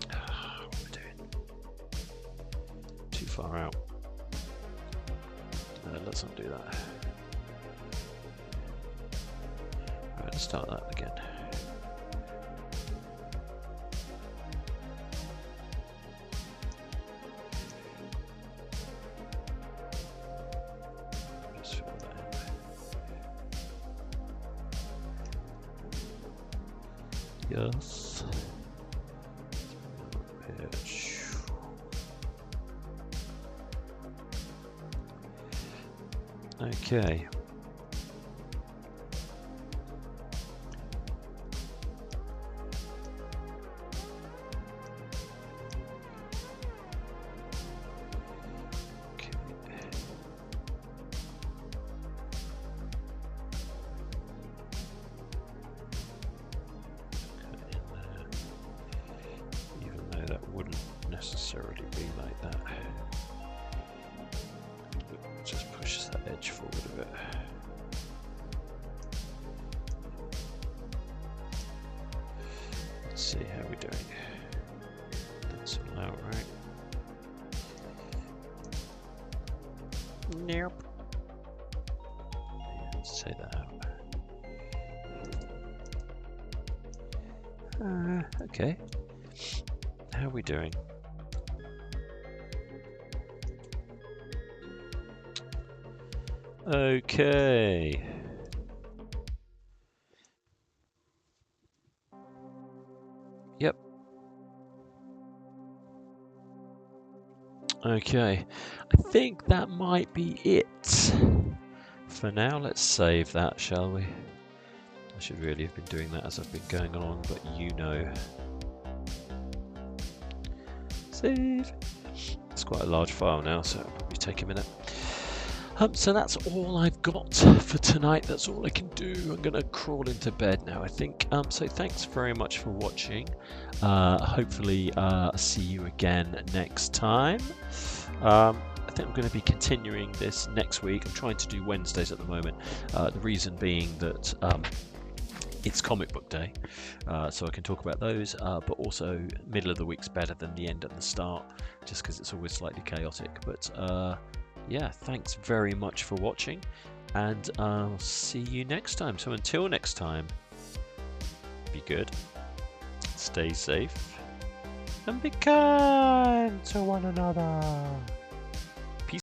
What am I doing? Too far out. Let's not do that. Alright, let's start that again. Just fill that in. Yes. Okay. Even though that wouldn't necessarily be like that. Just pushes that edge forward a bit. Let's see how we're doing. That's all out, right? Nope. Yeah, let's say that out. Okay. How are we doing? Okay. Yep. Okay. I think that might be it. For now, let's save that, shall we? I should really have been doing that as I've been going along, but you know. Save. It's quite a large file now, so it'll probably take a minute. So that's all I've got for tonight. That's all I can do. I'm going to crawl into bed now, I think. So thanks very much for watching. Hopefully see you again next time. I think I'm going to be continuing this next week. I'm trying to do Wednesdays at the moment. The reason being that it's comic book day, so I can talk about those, but also middle of the week's better than the end and the start, just because it's always slightly chaotic. But yeah, thanks very much for watching, and I'll see you next time. So until next time, be good, stay safe, and be kind to one another.